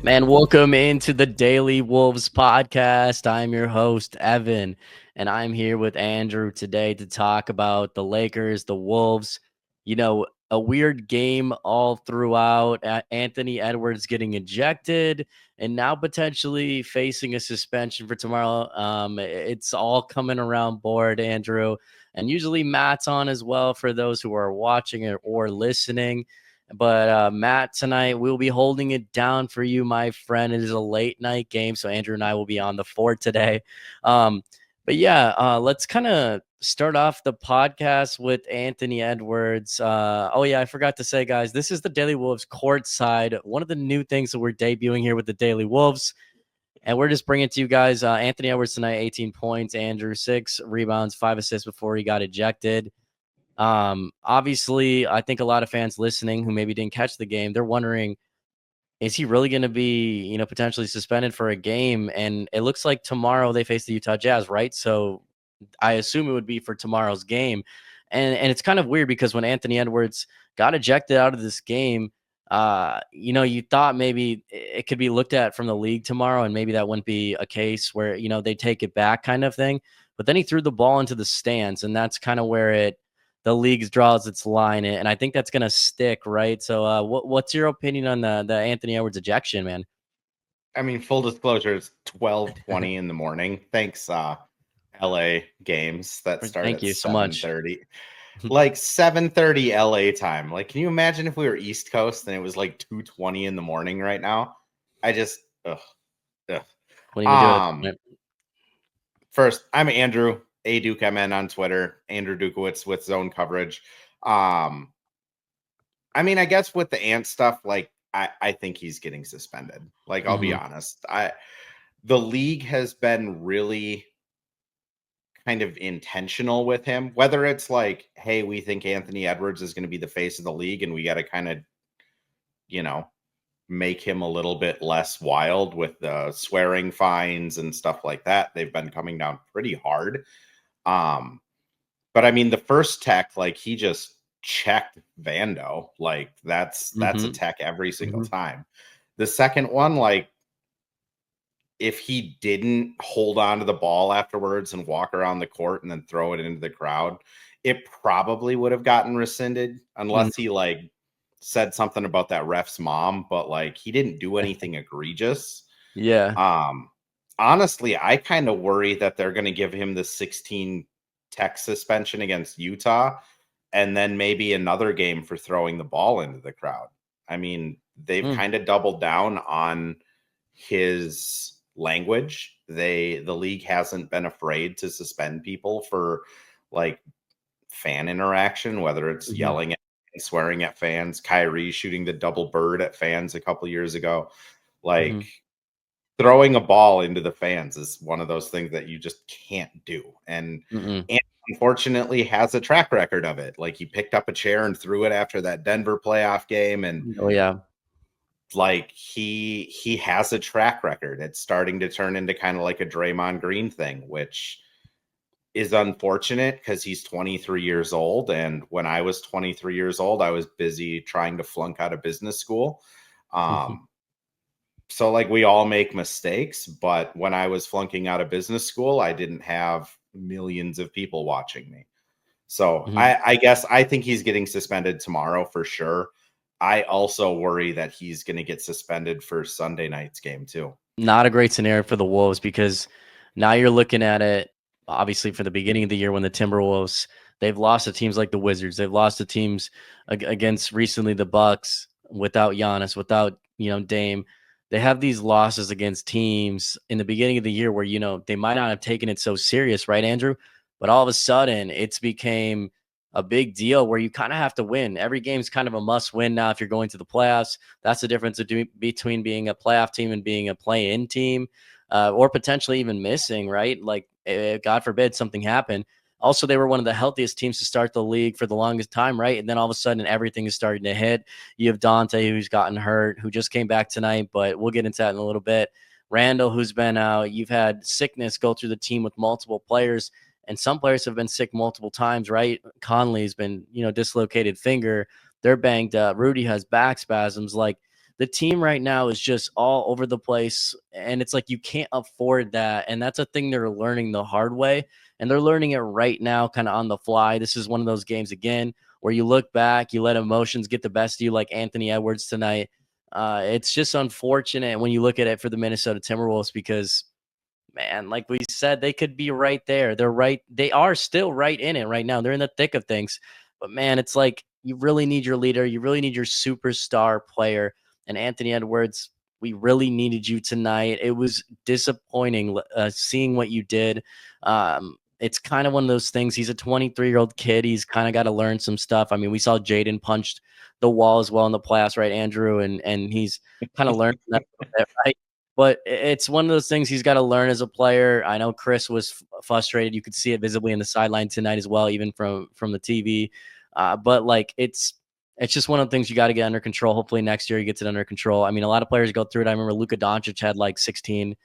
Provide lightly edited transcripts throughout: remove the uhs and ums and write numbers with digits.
Man, welcome into the Daily Wolves podcast. I'm your host, Evan, and I'm here with Andrew today to talk about the Lakers, the Wolves. A weird game all throughout. Anthony Edwards getting ejected and now potentially facing a suspension for tomorrow. It's all coming around board, Andrew. And usually Matt's on as well for those who are watching or listening. But Matt, tonight we'll be holding it down for you, my friend. It is a late night game, so Andrew and I will be on the fort today. But yeah, let's kind of start off the podcast with Anthony Edwards. Oh yeah, I forgot to say, guys, this is the Daily Wolves Courtside. One of the new things that we're debuting here with the Daily Wolves. And we're just bringing it to you guys. Anthony Edwards tonight, 18 points. Andrew, 6 rebounds, 5 assists before he got ejected. Obviously, I think a lot of fans listening who maybe didn't catch the game, they're wondering, is he really going to be, potentially suspended for a game? And it looks like tomorrow they face the Utah Jazz, right? So I assume it would be for tomorrow's game. And it's kind of weird because when Anthony Edwards got ejected out of this game, you thought maybe it could be looked at from the league tomorrow, and maybe that wouldn't be a case where, they take it back kind of thing. But then he threw the ball into the stands, and that's kind of where the league draws its line, and I think that's gonna stick, right? So, what's your opinion on the Anthony Edwards ejection, man? I mean, full disclosure, it's 12:20 in the morning. Thanks, LA games that start Thank at you so much. 7:30. Like 7:30 LA time. Like, can you imagine if we were East Coast and it was like 2:20 in the morning right now? I just ugh. Wouldn't even do it at this Um point. First, I'm Andrew A Duke MN on Twitter, Andrew Dukowitz with Zone Coverage. Um I mean, I guess with the Ant stuff, like I think he's getting suspended. Like, I'll be Mhm, honest. The league has been really kind of intentional with him, whether it's like, hey, we think Anthony Edwards is going to be the face of the league and we got to kind of, you know, make him a little bit less wild with the swearing fines and stuff like that. They've been coming down pretty hard. Um, but I mean, the first tech, like, he just checked Vando. Like, that's a mhm, tech every single mhm, time. The second one, like, if he didn't hold on to the ball afterwards and walk around the court and then throw it into the crowd, it probably would have gotten rescinded mhm. unless he like said something about that ref's mom, but like he didn't do anything egregious. Yeah. Um Honestly, I kind of worry that they're going to give him the 16 tech suspension against Utah and then maybe another game for throwing the ball into the crowd. I mean, they've Mm, kind of doubled down on his language. The league hasn't been afraid to suspend people for like fan interaction, whether it's mhm, yelling at and swearing at fans. Kyrie shooting the double bird at fans a couple years ago. Like, mhm, throwing a ball into the fans is one of those things that you just can't do. mm. And unfortunately has a track record of it. Like, he picked up a chair and threw it after that Denver playoff game, and Oh, yeah. like he has a track record. It's starting to turn into kind of like a Draymond Green thing, which is unfortunate because he's 23 years old. And when I was 23 years old, I was busy trying to flunk out of business school. Mhm, Um, so like we all make mistakes, but when I was flunking out of business school, I didn't have millions of people watching me. So mhm. I guess I think he's getting suspended tomorrow for sure. I also worry that he's going to get suspended for Sunday night's game too. Not a great scenario for the Wolves because now you're looking at it, obviously, for the beginning of the year when the Timberwolves, they've lost to teams like the Wizards. They've lost to teams against recently the Bucks without Giannis, without, Dame. They have these losses against teams in the beginning of the year where, they might not have taken it so serious, right, Andrew? But all of a sudden, it's became a big deal where you kind of have to win. Every game's kind of a must win now if you're going to the playoffs. That's the difference between being a playoff team and being a play-in team, or potentially even missing, right? Like, God forbid something happened. Also, they were one of the healthiest teams to start the league for the longest time, right? And then all of a sudden, everything is starting to hit. You have Dante, who's gotten hurt, who just came back tonight, but we'll get into that in a little bit. Randall, who's been out. You've had sickness go through the team with multiple players, and some players have been sick multiple times, right? Conley's been, dislocated finger. They're banged up. Rudy has back spasms. Like, the team right now is just all over the place. And it's like you can't afford that. And that's a thing they're learning the hard way. And they're learning it right now, kind of on the fly. This is one of those games, again, where you look back, you let emotions get the best of you, like Anthony Edwards tonight. It's just unfortunate when you look at it for the Minnesota Timberwolves because, man, like we said, they could be right there. They're right. They are still right in it right now. They're in the thick of things. But man, it's like you really need your leader. You really need your superstar player. And Anthony Edwards, we really needed you tonight. It was disappointing seeing what you did. It's kind of one of those things. He's a 23-year-old kid. He's kind of got to learn some stuff. I mean, we saw Jaden punched the wall as well in the playoffs, right, Andrew? And he's kind of learned that, right? But it's one of those things he's got to learn as a player. I know Chris was frustrated. You could see it visibly in the sideline tonight as well, even from the TV. But like it's just one of the things you got to get under control. Hopefully next year he gets it under control. I mean, a lot of players go through it. I remember Luka Doncic had like 16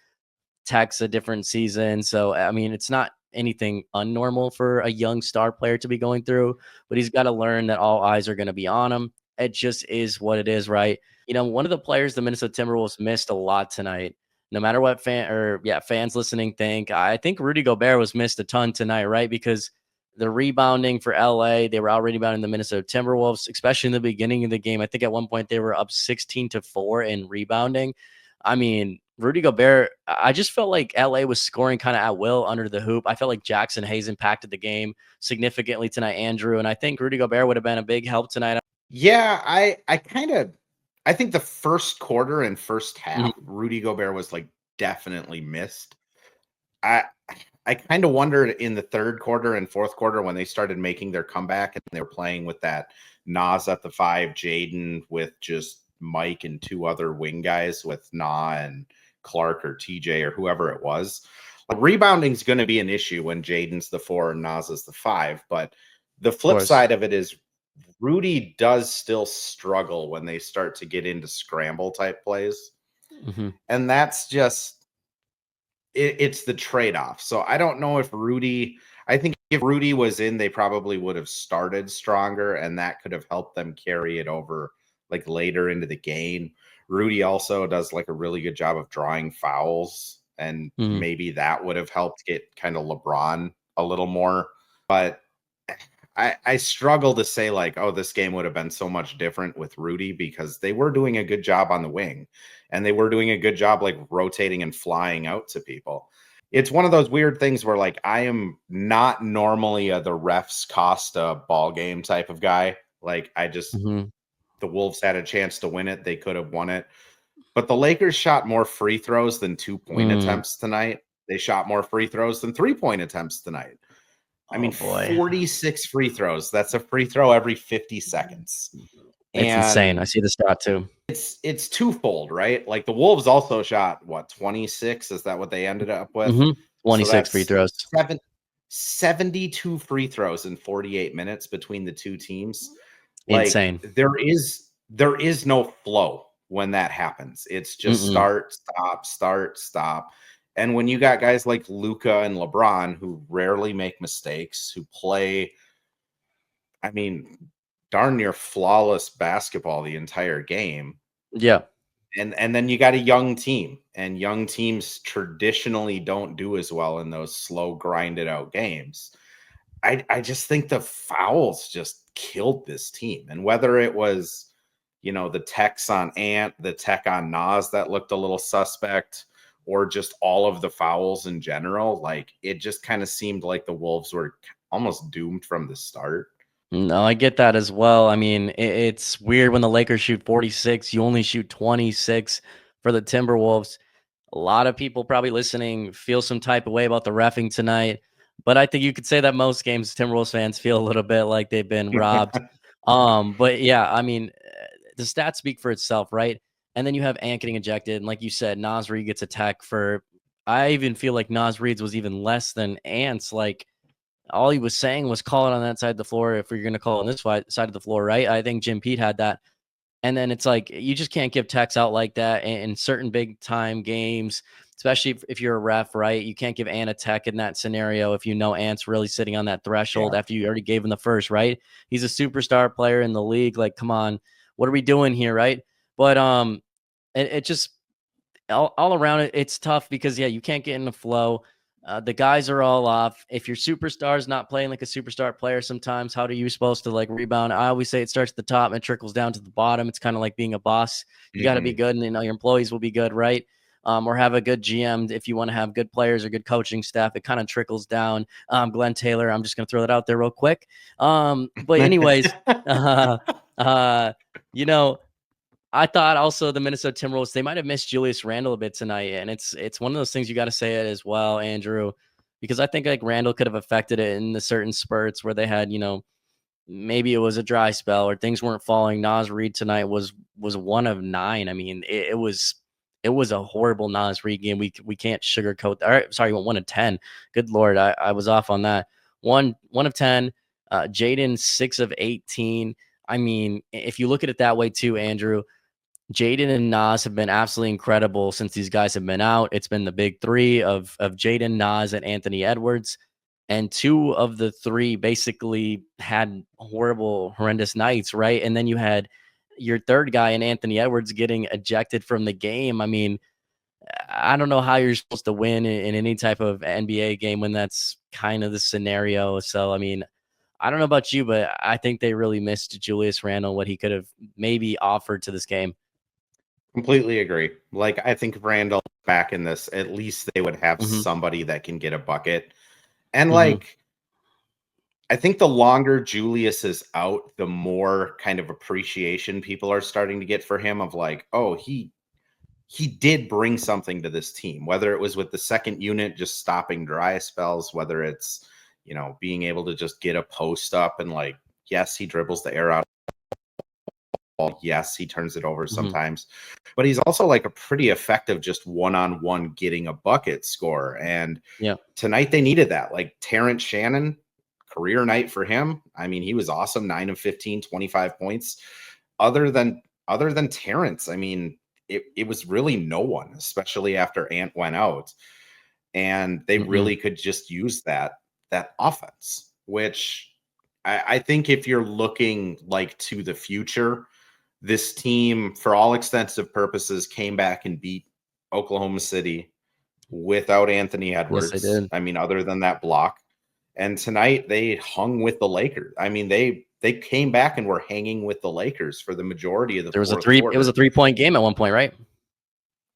techs a different season. So I mean, it's not anything unnormal for a young star player to be going through, but he's got to learn that all eyes are going to be on him. It just is what it is, right? One of the players the Minnesota Timberwolves missed a lot tonight. No matter what fans listening think, I think Rudy Gobert was missed a ton tonight, right? Because the rebounding for LA, they were out rebounding the Minnesota Timberwolves, especially in the beginning of the game. I think at one point they were up 16-4 in rebounding. I mean, Rudy Gobert, I just felt like LA was scoring kind of at will under the hoop. I felt like Jackson Hayes impacted the game significantly tonight, Andrew, and I think Rudy Gobert would have been a big help tonight. Yeah, I think the first quarter and first half, Mhm. Rudy Gobert was like definitely missed. I I kind of wondered in the third quarter and fourth quarter when they started making their comeback and they were playing with that Nas at the 5, Jaden with just Mike and two other wing guys with Na and Clark or TJ or whoever it was. Like, rebounding is going to be an issue when Jaden's the 4 and Nas is the 5. But the Of flip course. side of it is Rudy does still struggle when they start to get into scramble type plays. Mhm. And that's just it's the trade-off. So I don't know if I think if Rudy was in, they probably would have started stronger, and that could have helped them carry it over like later into the game. Rudy also does like a really good job of drawing fouls, and Mhm. maybe that would have helped get kind of LeBron a little more. But I struggle to say like, oh, this game would have been so much different with Rudy because they were doing a good job on the wing and they were doing a good job like rotating and flying out to people. It's one of those weird things where like I am not normally the refs cost a ball game type of guy. Like I just Mhm. the Wolves had a chance to win it, they could have won it. But the Lakers shot more free throws than 2-point Mm. attempts tonight. They shot more free throws than 3-point attempts tonight. I Oh mean, boy. 46 free throws. That's a free throw every 50 seconds. It's insane. I And see the stat too. it's twofold, right? Like the Wolves also shot what, 26? Is that what they ended up with? Mhm. So 26 free that's throws. 72 free throws in 48 minutes between the two teams. Like Insane. there is no flow when that happens. It's just Mm-mm. start, stop, start, stop. And when you got guys like Luca and LeBron who rarely make mistakes, who play, I mean, darn near flawless basketball the entire game, Yeah. and then you got a young team, and young teams traditionally don't do as well in those slow grinded out games. I just think the fouls just killed this team. And whether it was, the techs on Ant, the tech on Nas that looked a little suspect, or just all of the fouls in general, like it just kind of seemed like the Wolves were almost doomed from the start. No, I get that as well. I mean, it's weird when the Lakers shoot 46, you only shoot 26 for the Timberwolves. A lot of people probably listening feel some type of way about the reffing tonight, but I think you could say that most games Timberwolves fans feel a little bit like they've been robbed. But yeah, I mean, the stats speak for itself, right? And then you have Ant getting ejected, and like you said, Nas Reed gets attacked for. I even feel like Nas Reed's was even less than Ant's. Like all he was saying was call it on that side of the floor if you're going to call it on this side of the floor, right? I think Jim Pete had that. And then it's like you just can't give techs out like that in certain big time games, especially if you're a ref, right? You can't give Ant a tech in that scenario if you know Ant's really sitting on that threshold Yeah. after you already gave him the first, right? He's a superstar player in the league. Like, come on, what are we doing here, right? But it just all around it, it's tough because yeah, you can't get in the flow. The guys are all off. If your superstar's not playing like a superstar player, sometimes how are you supposed to like rebound? I always say it starts at the top and trickles down to the bottom. It's kind of like being a boss. You got to be Mhm. good, and your employees will be good, right? Or have a good GM if you want to have good players or good coaching staff. It kind of trickles down. Glenn Taylor, I'm just gonna throw that out there real quick. But anyways, uh, uh, you know, I thought also the Minnesota Timberwolves, they might have missed Julius Randle a bit tonight, and it's one of those things you got to say it as well, Andrew, because I think like Randle could have affected it in the certain spurts where they had, maybe it was a dry spell or things weren't falling. Nas Reed tonight was 1 of 9. I mean, it was a horrible Nas Reed game. We can't sugarcoat. All right, sorry, 1 of 10. Good Lord, I was off on that. One of 10. Jaden 6 of 18. I mean, if you look at it that way too, Andrew, Jaden and Nas have been absolutely incredible since these guys have been out. It's been the big three of Jaden, Nas, and Anthony Edwards. And two of the three basically had horrible, horrendous nights, right? And then you had your third guy in Anthony Edwards getting ejected from the game. I mean, I don't know how you're supposed to win in any type of NBA game when that's kind of the scenario. So, I mean, I don't know about you, but I think they really missed Julius Randle, what he could have maybe offered to this game. Completely agree. Like, I think if Randall back in this, at least they would have Hmm. somebody that can get a bucket. And Hmm. like, I think the longer Julius is out, the more kind of appreciation people are starting to get for him of like, oh, he did bring something to this team, whether it was with the second unit just stopping dry spells, whether it's, being able to just get a post up and like, yes, he dribbles the air out. Yes, he turns it over Hmm. sometimes, but he's also like a pretty effective just one-on-one getting a bucket scorer. And Yeah. tonight they needed that. Like Terrence Shannon, career night for him. I mean, he was awesome, 9 of 15, 25 points. Other than Terrence, I mean, it was really no one, especially after Ant went out. And they Mm-mm. really could just use that offense, which I think if you're looking like to the future, this team, for all extensive purposes, came back and beat Oklahoma City without Anthony Yes, they Edwards. did. I mean, other than that block. And tonight they hung with the Lakers. I mean, they came back and were hanging with the Lakers for the majority of the There was a fourth three. It was a quarter. 3-point game at one point, right?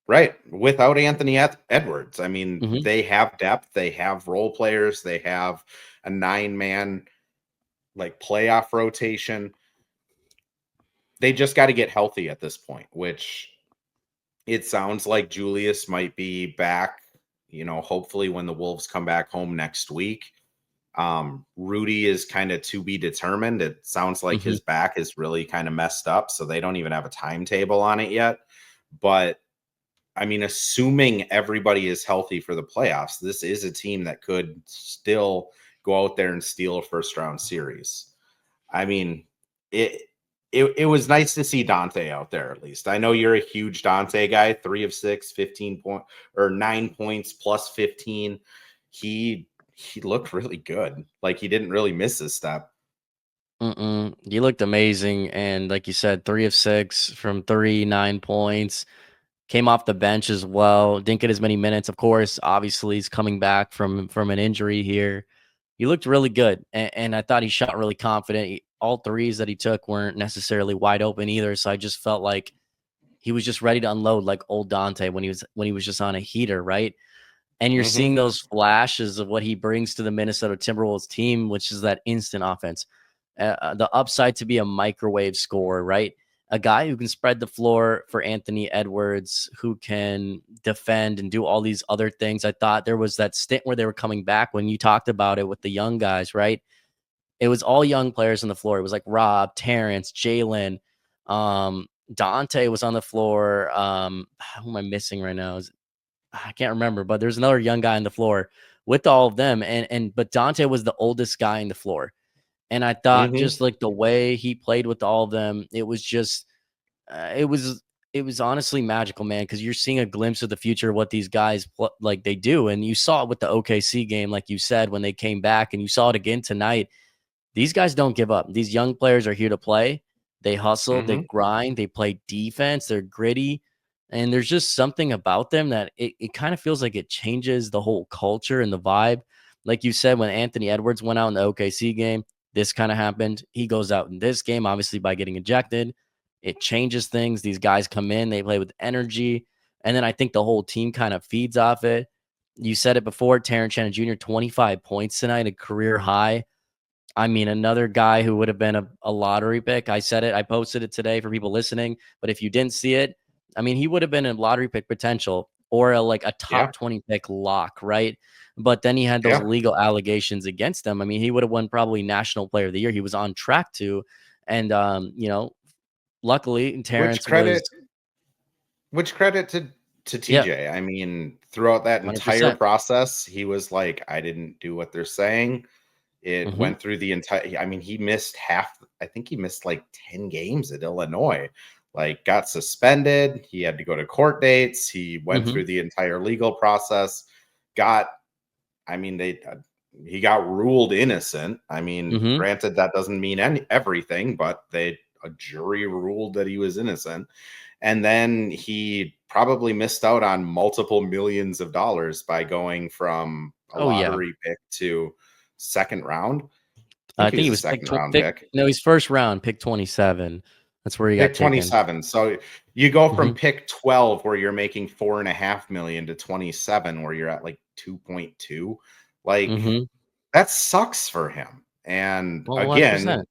Right. Without Anthony Edwards. I mean, Hmm. they have depth, they have role players, they have a 9-man like playoff rotation. They just got to get healthy at this point, which it sounds like Julius might be back, hopefully when the Wolves come back home next week. Rudy is kind of to be determined. It sounds like Hmm. his back is really kind of messed up, so they don't even have a timetable on it yet. But I mean, assuming everybody is healthy for the playoffs, this is a team that could still go out there and steal a first round series. I mean, it it was nice to see Dante out there at least. I know you're a huge Dante guy, 3 of 6, 15 point or 9 points plus 15. He looked really good. Like he didn't really miss his step. Mm-mm. You looked amazing, and like you said, 3 of 6 from three, 9 points. Came off the bench as well. Didn't get as many minutes, of course. Obviously, he's coming back from an injury here. He looked really good, and I thought he shot really confident. All threes that he took weren't necessarily wide open either, so I just felt like he was just ready to unload like old Dante when he was just on a heater, right? And you're Mhm. seeing those flashes of what he brings to the Minnesota Timberwolves team, which is that instant offense, the upside to be a microwave scorer, right? A guy who can spread the floor for Anthony Edwards, who can defend and do all these other things. I thought there was that stint where they were coming back when you talked about it with the young guys, right? It was all young players on the floor. It was like Rob, Terrence, Jalen, Dante was on the floor. Who am I missing right now? I can't remember, but there's another young guy on the floor with all of them, but Dante was the oldest guy in the floor, and I thought Mhm. just like the way he played with all of them, it was just it was honestly magical, man, because you're seeing a glimpse of the future of what these guys like they do, and you saw it with the OKC game, like you said, when they came back, and you saw it again tonight. These guys don't give up. These young players are here to play. They hustle, they Mhm. grind, they play defense, they're gritty. And there's just something about them that it kind of feels like it changes the whole culture and the vibe. Like you said, when Anthony Edwards went out in the OKC game, this kind of happened. He goes out in this game, obviously by getting ejected. It changes things. These guys come in, they play with energy. And then I think the whole team kind of feeds off it. You said it before, Terrence Shannon Jr., 25 points tonight, a career high. I mean, another guy who would have been a lottery pick. I said it. I posted it today for people listening. But if you didn't see it, I mean, he would have been a lottery pick potential or like a Yeah, top 20 pick lock, right? But then he had those yeah. legal allegations against him. I mean, he would have won probably National Player of the Year. He was on track to. And, luckily, Which Terrence was, credit which credit to yeah, TJ. I mean, throughout that entire 100%. process, he was like, I didn't do what they're saying. It Hmm. went through the entire I mean, he missed half I think he missed like 10 games at Illinois. Like got suspended, he had to go to court dates, he went Hmm. through the entire legal process, got I mean, he got ruled innocent. I mean, Hmm. granted that doesn't mean everything, but a jury ruled that he was innocent. And then he probably missed out on multiple millions of dollars by going from a Oh, yeah. lottery pick to second round. I I think he think was he a was second round pick. no, he's first round, pick 27. That's where he got Pick taken. 27. So you go from Mhm, pick 12 where you're making 4.5 million to 27 where you're at like 2.2. Like mhm. that sucks for him. And Well, again, 100%.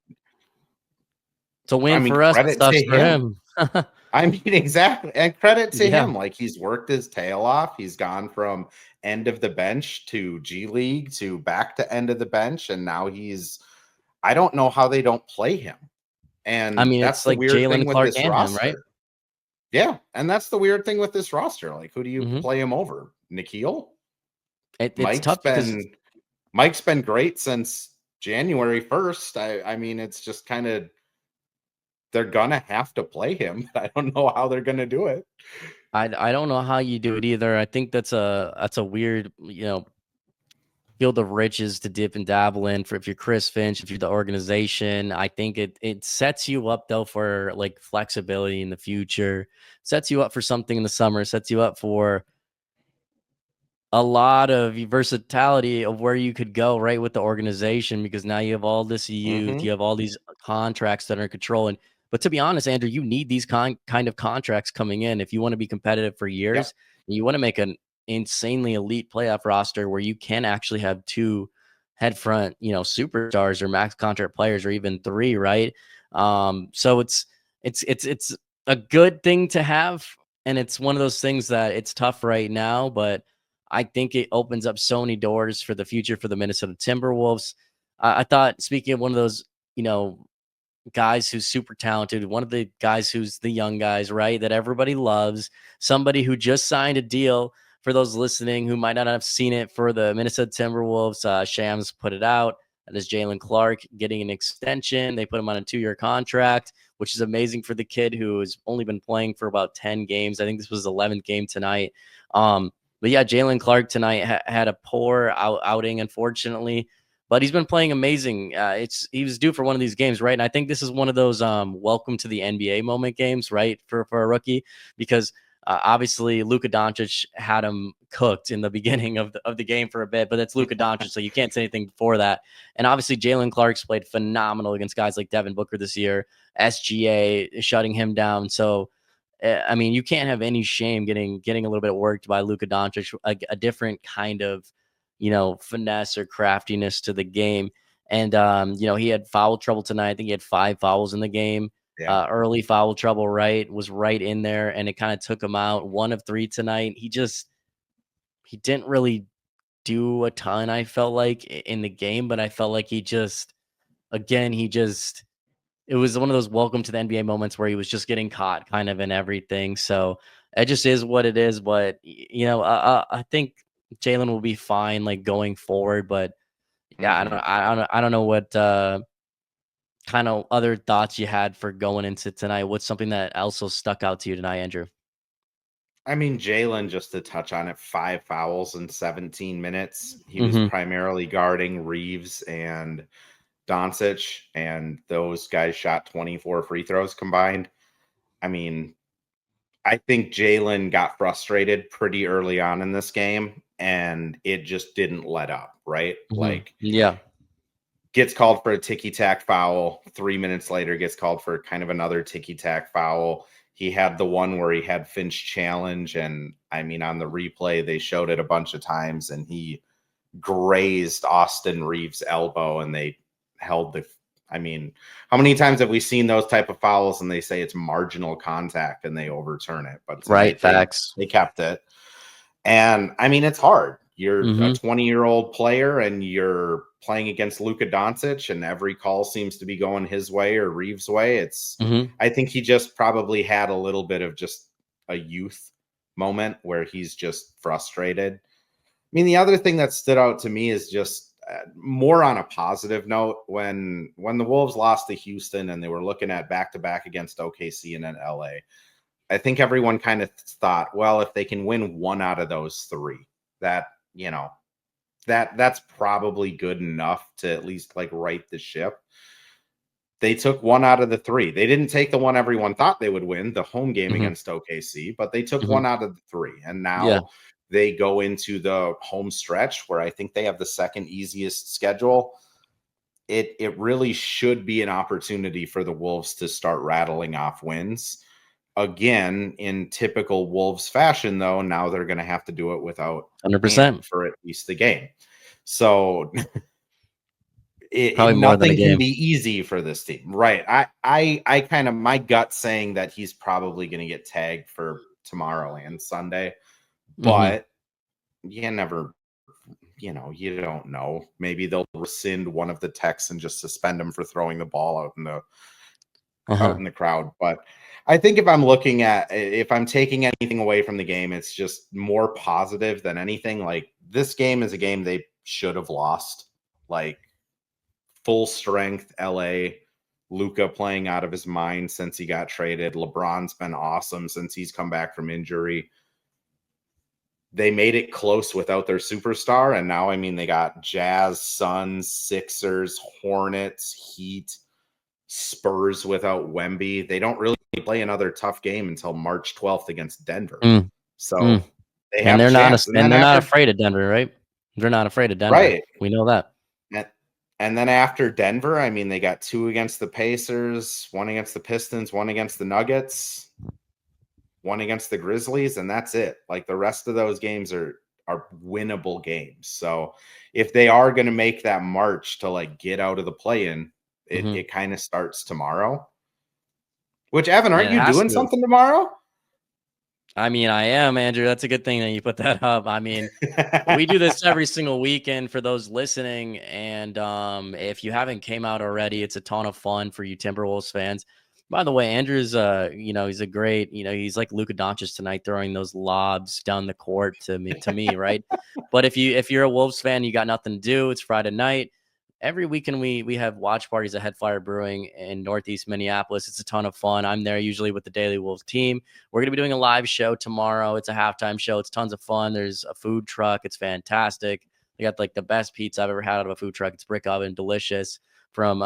It's a I win mean, for us, it credit sucks to for him. him. I mean, exactly. And credit to Yeah. him. Like he's worked his tail off. He's gone from end of the bench to G League to back to end of the bench. And now I don't know how they don't play him. I And mean, that's it's the like weird thing Jalen with Clark this and him, right? roster. Yeah. And that's the weird thing with this roster. Like, who do you Mhm. play him over? Nikhil? It's Mike's tough because been Mike's been great since January 1st. I mean, it's just kind of they're gonna have to play him. I don't know how they're gonna do it. I don't know how you do it either. I think that's a weird, field of riches to dip and dabble in for if you're Chris Finch, if you're the organization. I think it sets you up though for like flexibility in the future, sets you up for something in the summer, sets you up for a lot of versatility of where you could go right with the organization because now you have all this youth, Hmm. you have all these contracts that are in control. And but to be honest, Andrew, you need these kind of contracts coming in if you want to be competitive for Yep. years. And you want to make an insanely elite playoff roster where you can actually have two head front, superstars or max contract players or even three, right? So it's a good thing to have, and it's one of those things that it's tough right now, but I think it opens up so many doors for the future for the Minnesota Timberwolves. I thought, speaking of one of those, you know, guys who's super talented, one of the guys who's the young guys, right, that everybody loves, somebody who just signed a deal for those listening who might not have seen it for the Minnesota Timberwolves. Shams put it out. That is Jalen Clark getting an extension. They put him on a 2-year contract, which is amazing for the kid who has only been playing for about 10 games. I think this was his 11th game tonight. But yeah, Jalen Clark tonight had a poor outing, unfortunately, but he's been playing amazing. He was due for one of these games, right? And I think this is one of those welcome to the NBA moment games, right, for a rookie, because obviously Luka Doncic had him cooked in the beginning of the game for a bit, but it's Luka Doncic, so you can't say anything before that. And obviously Jalen Clark's played phenomenal against guys like Devin Booker this year, SGA shutting him down. So I mean, you can't have any shame getting a little bit worked by Luka Doncic, a different kind of, finesse or craftiness to the game. And he had foul trouble tonight. I think he had 5 fouls in the game. Yeah. Early foul trouble, right? Was right in there, and it kind of took him out. 1 of 3 tonight. He didn't really do a ton. I felt like in the game, but I felt like he just it was one of those welcome to the NBA moments where he was just getting caught kind of in everything. So it just is what it is. But I think Jalen will be fine like going forward. But yeah, Hmm. I don't know what kind of other thoughts you had for going into tonight. What's something that also stuck out to you tonight, Andrew? I mean, Jalen, just to touch on it, 5 fouls in 17 minutes. He was Hmm. primarily guarding Reeves and Doncic, and those guys shot 24 free throws combined. I mean, I think Jalen got frustrated pretty early on in this game, and it just didn't let up, right? Like, Yeah. gets called for a ticky-tack foul. 3 minutes later, gets called for kind of another ticky-tack foul. He had the one where he had Finch challenge, and I mean, on the replay, they showed it a bunch of times, and he grazed Austin Reeves' elbow, and they held the. I mean, how many times have we seen those type of fouls, and they say it's marginal contact, and they overturn it? But Right. tonight Facts. they kept it, and I mean, it's hard. You're a 20-year-old player, and you're playing against Luka Doncic, and every call seems to be going his way or Reeves' way. It's. I think he just probably had a little bit of just a youth moment where he's just frustrated. I mean, the other thing that stood out to me is just more on a positive note when the Wolves lost to Houston and they were looking at back-to-back against OKC and then LA. I think everyone kind of thought, well, if they can win one out of those three, that, you know, that's probably good enough to at least like right the ship. They took one out of the three. They didn't take the one everyone thought they would win, the home game against OKC, but they took one out of the three. And Yeah. now they go into the home stretch where I think they have the second easiest schedule. It really should be an opportunity for the Wolves to start rattling off wins. Again, in typical Wolves fashion, though, now they're going to have to do it without Ant 100%. for at least the game. So Probably more than a nothing can game. be easy for this team, right? I kind of, my gut saying that he's probably going to get tagged for tomorrow and Sunday, but you never, you don't know. Maybe they'll rescind one of the texts and just suspend him for throwing the ball out in the crowd. But I think if I'm taking anything away from the game, it's just more positive than anything. Like, this game is a game they should have lost. Like, full strength LA, Luka playing out of his mind since he got traded. LeBron's been awesome since he's come back from injury. They made it close without their superstar, and now, I mean, they got Jazz, Suns, Sixers, Hornets, Heat, Spurs without Wemby. They don't really play another tough game until March 12th against Denver. So they And have a chance. they're not afraid of Denver, right? They're not afraid of Denver. Right. We know that. And then after Denver, I mean, they got 2 against the Pacers, 1 against the Pistons, 1 against the Nuggets, 1 against the Grizzlies, and that's it. Like, the rest of those games are winnable games. So if they are going to make that march to like get out of the play-in, it kind of starts tomorrow. Which, Evan, aren't you doing something tomorrow? I mean, I am, Andrew. That's a good thing that you put that up. I mean, we do this every single weekend for those listening. And if you haven't came out already, it's a ton of fun for you Timberwolves fans. By the way, Andrew's he's a great, he's like Luka Doncic tonight, throwing those lobs down the court to me, right? But if you're a Wolves fan, you got nothing to do. It's Friday night. Every weekend we have watch parties at Headfire Brewing in Northeast Minneapolis. It's a ton of fun. I'm there usually with the Daily Wolves team. We're going to be doing a live show tomorrow. It's a halftime show. It's tons of fun. There's a food truck. It's fantastic. They got like the best pizza I've ever had out of a food truck. It's brick oven, delicious, from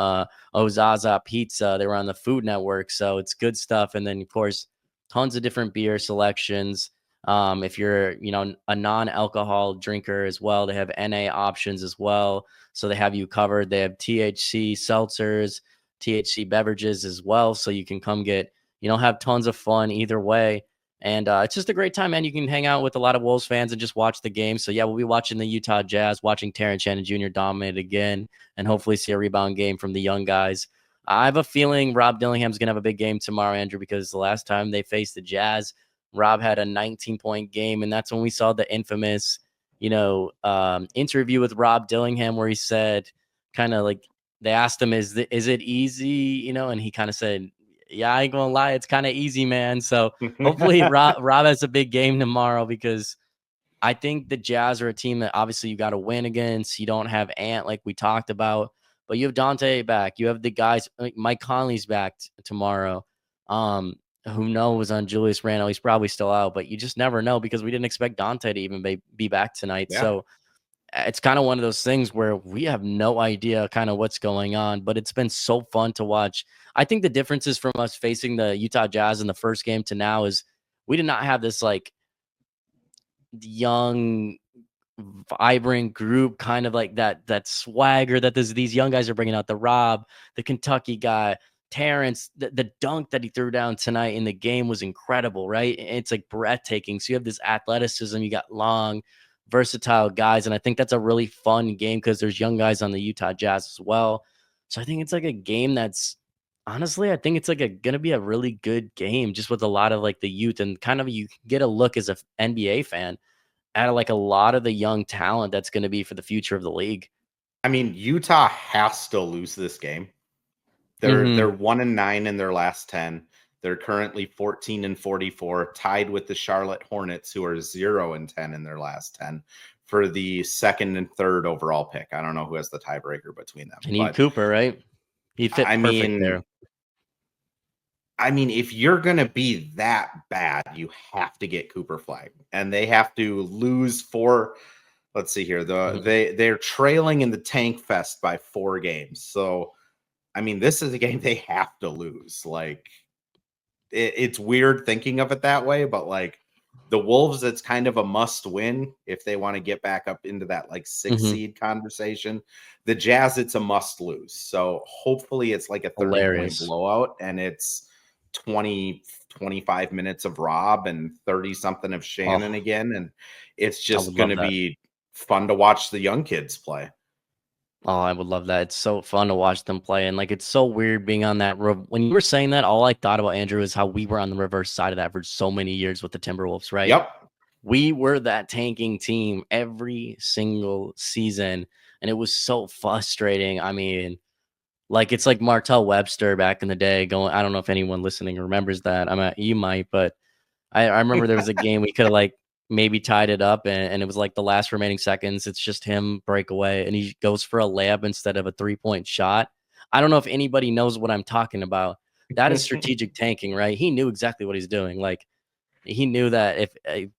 Ozaza Pizza. They were on the Food Network, so it's good stuff. And then, of course, tons of different beer selections. If you're, a non-alcohol drinker as well, they have NA options as well. So they have you covered. They have THC seltzers, THC beverages as well. So you can come get, have tons of fun either way. And it's just a great time, man. You can hang out with a lot of Wolves fans and just watch the game. So, yeah, we'll be watching the Utah Jazz, watching Terrence Shannon Jr. dominate again, and hopefully see a rebound game from the young guys. I have a feeling Rob Dillingham's going to have a big game tomorrow, Andrew, because the last time they faced the Jazz, Rob had a 19-point game, and that's when we saw the infamous, interview with Rob Dillingham where he said, kind of like, they asked him, is it easy, and he kind of said, yeah, I ain't gonna lie, it's kind of easy, man. So hopefully Rob has a big game tomorrow, because I think the Jazz are a team that obviously you got to win against. You don't have Ant like we talked about, but you have Dante back. You have the guys, like Mike Conley's back tomorrow. Who knows on Julius Randle? He's probably still out, but you just never know, because we didn't expect Dante to even be back tonight. Yeah. So it's kind of one of those things where we have no idea kind of what's going on, but it's been so fun to watch. I think the differences from us facing the Utah Jazz in the first game to now is we did not have this like young vibrant group, kind of like that swagger that these young guys are bringing out. The Rob, the Kentucky guy, Terrence, the dunk that he threw down tonight in the game was incredible, right? It's like breathtaking. So you have this athleticism, you got long, versatile guys, and I think that's a really fun game because there's young guys on the Utah Jazz as well. So I think it's like a game that's honestly, I think it's like gonna be a really good game, just with a lot of like the youth, and kind of you get a look as a NBA fan at like a lot of the young talent that's going to be for the future of the league. I mean, Utah has to lose this game. They're Mhm. 1-9 in their last 10. They're currently 14-44, tied with the Charlotte Hornets, who are 0-10 in their last 10 for the second and third overall pick. I don't know who has the tiebreaker between them, They need but Cooper, right? He I fit perfect mean, there. if you're gonna be that bad, you have to get Cooper Flag, and they have to lose four. Let's see here. Mhm. They're trailing in the Tank Fest by 4 games. So this is a game they have to lose. Like it's weird thinking of it that way, but like the Wolves, it's kind of a must win if they want to get back up into that like 6 Mhm. seed conversation. The Jazz, it's a must lose. So hopefully it's like a 30-point Hilarious. blowout and it's 20-25 minutes of Rob and 30 something of Shannon Oh, again. And it's I just would going love to that. be fun to watch the young kids play. Oh, I would love that. It's so fun to watch them play, and like it's so weird being on that. When you were saying that, all I thought about, Andrew, is how we were on the reverse side of that for so many years with the Timberwolves, right? Yep. We were that tanking team every single season, and it was so frustrating. I mean, like, it's like Martell Webster back in the day going, I don't know if anyone listening remembers that. You might, but I remember there was a game we could have like maybe tied it up, and it was like the last remaining seconds. It's just him breakaway, and he goes for a layup instead of a 3-point shot. I don't know if anybody knows what I'm talking about. That is strategic tanking, right? He knew exactly what he's doing. Like, he knew that if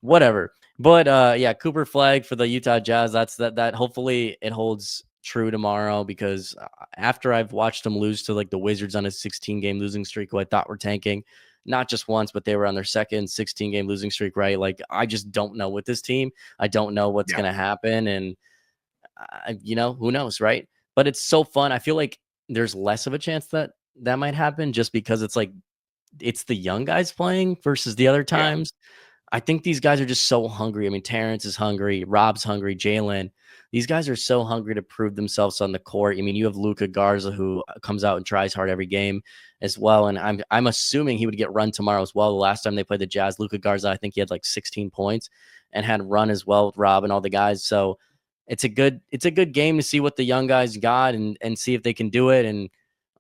whatever. But yeah, Cooper Flag for the Utah Jazz. That hopefully it holds true tomorrow, because after I've watched them lose to like the Wizards on a 16 game losing streak, who I thought were tanking, not just once, but they were on their second 16 game losing streak, right? Like, I just don't know with this team. I don't know what's Yeah. going to happen, and who knows, right? But it's so fun. I feel like there's less of a chance that that might happen, just because it's like it's the young guys playing versus the other Yeah. times. I think these guys are just so hungry. I mean, Terrence is hungry, Rob's hungry, Jalen. These guys are so hungry to prove themselves on the court. I mean, you have Luca Garza, who comes out and tries hard every game as well. And I'm assuming he would get run tomorrow as well. The last time they played the Jazz, Luca Garza, I think he had like 16 points and had run as well with Rob and all the guys. So it's a good game to see what the young guys got, and see if they can do it. And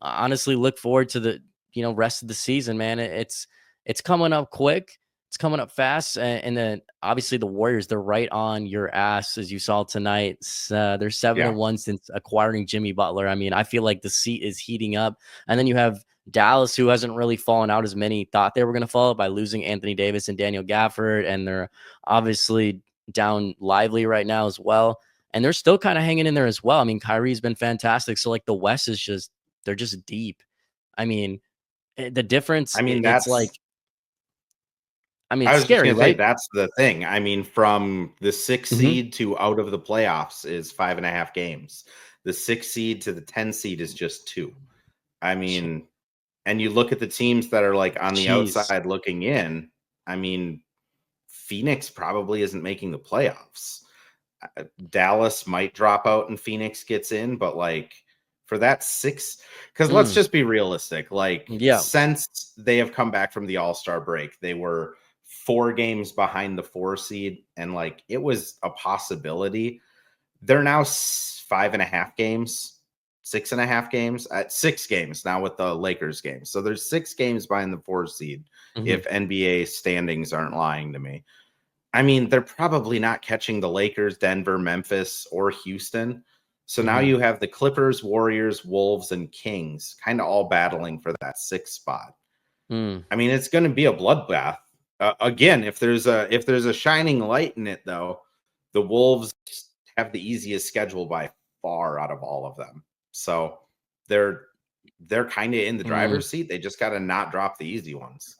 honestly, look forward to the rest of the season, man. It's coming up quick. It's coming up fast, and then obviously the Warriors, they're right on your ass, as you saw tonight. They're seven Yeah. and one since acquiring Jimmy Butler. I mean, I feel like the seat is heating up, and then you have Dallas, who hasn't really fallen out as many thought they were going to fall by losing Anthony Davis and Daniel Gafford, and they're obviously down Lively right now as well, and they're still kind of hanging in there as well. I mean, Kyrie's been fantastic, so like the West is just they're just deep. I mean, the difference, I mean, it's like, that's I mean, I it's was just scary, gonna say right? that's the thing. From the 6th Mhm. seed to out of the playoffs is 5.5 games. The 6th seed to the 10 seed is just 2. I mean, and you look at the teams that are like on the Jeez. outside looking in. I mean, Phoenix probably isn't making the playoffs. Dallas might drop out and Phoenix gets in, but like for that 6, because let's Mm, just be realistic. Like yeah. since they have come back from the All-Star break, they were 4 games behind the 4 seed, and like it was a possibility. They're now 5.5 games, 6.5 games, at 6 games now with the Lakers game. So there's 6 games behind the 4 seed Mhm, if NBA standings aren't lying to me. They're probably not catching the Lakers, Denver, Memphis, or Houston. So now mhm, you have the Clippers, Warriors, Wolves, and Kings kind of all battling for that 6th spot. mm, It's going to be a bloodbath. Again, if there's a shining light in it, though, the Wolves have the easiest schedule by far out of all of them. So they're kind of in the mm. driver's seat. They just got to not drop the easy ones.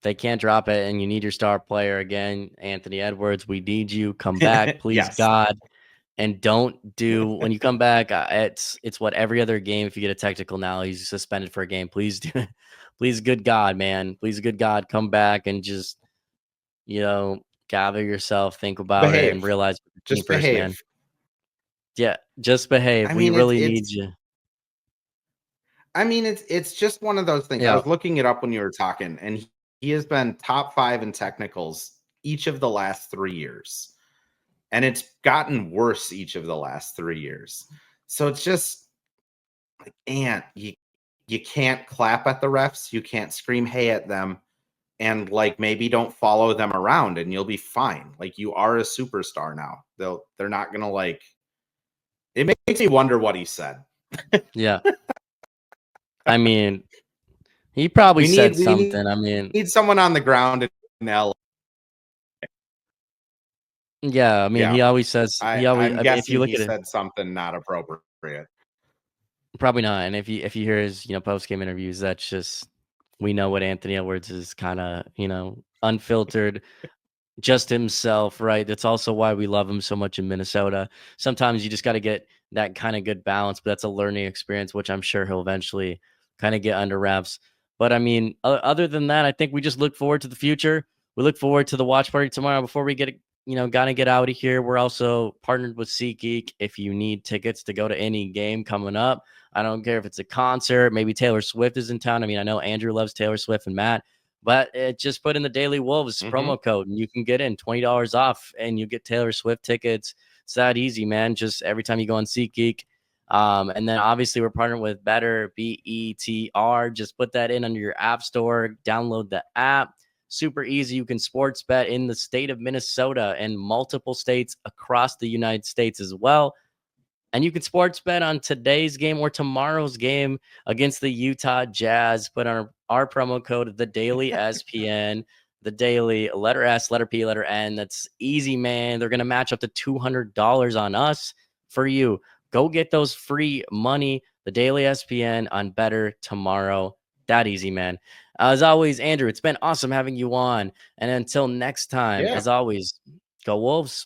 They can't drop it, and you need your star player again, Anthony Edwards. We need you. Come back, please, Yes. God. And don't do when you come back. It's what every other game. If you get a technical now, he's suspended for a game. Please do, please, good God, man. Please, good God, come back and just gather yourself, think about it, and Behave. realize the team Just first, man. behave. Yeah, just behave. I We mean, really need you. it's just one of those things. I Yeah, was looking it up when you were talking, and he has been top 5 in technicals each of the last 3 years. And it's gotten worse each of the last 3 years. So it's just like, and you can't clap at the refs, you can't scream hey at them, and like maybe don't follow them around and you'll be fine. Like you are a superstar now. They're not gonna like it makes me wonder what he said. yeah. I mean, he probably We said need something. I mean, someone on the ground in L. yeah. I mean, Yeah. he always says he always. I'm I mean, if you guessing look he at it, said something not appropriate. probably not. And if you hear his post game interviews, that's just we know what Anthony Edwards is kind of unfiltered, just himself, right? That's also why we love him so much in Minnesota. Sometimes you just got to get that kind of good balance, but that's a learning experience, which I'm sure he'll eventually kind of get under wraps. But I mean, other than that, I think we just look forward to the future. We look forward to the watch party tomorrow. Before we get, gotta get out of here, we're also partnered with SeatGeek. If you need tickets to go to any game coming up, I don't care if it's a concert, maybe Taylor Swift is in town. I mean, I know Andrew loves Taylor Swift and Matt. But just put in the Daily Wolves Mm-hmm. promo code and you can get in $20 off and you get Taylor Swift tickets. It's that easy, man. Just every time you go on SeatGeek. And then obviously we're partnered with Better, BETR. Just put that in under your app store, download the app. Super easy. You can sports bet in the state of Minnesota and multiple states across the United States as well. And you can sports bet on today's game or tomorrow's game against the Utah Jazz. Put on our promo code, the Daily SPN, the Daily letter S, letter P, letter N. That's easy, man. They're going to match up to $200 on us for you. Go get those free money, the Daily SPN on Better tomorrow. That easy, man. As always, Andrew, it's been awesome having you on. And until next time, Yeah. as always, go Wolves.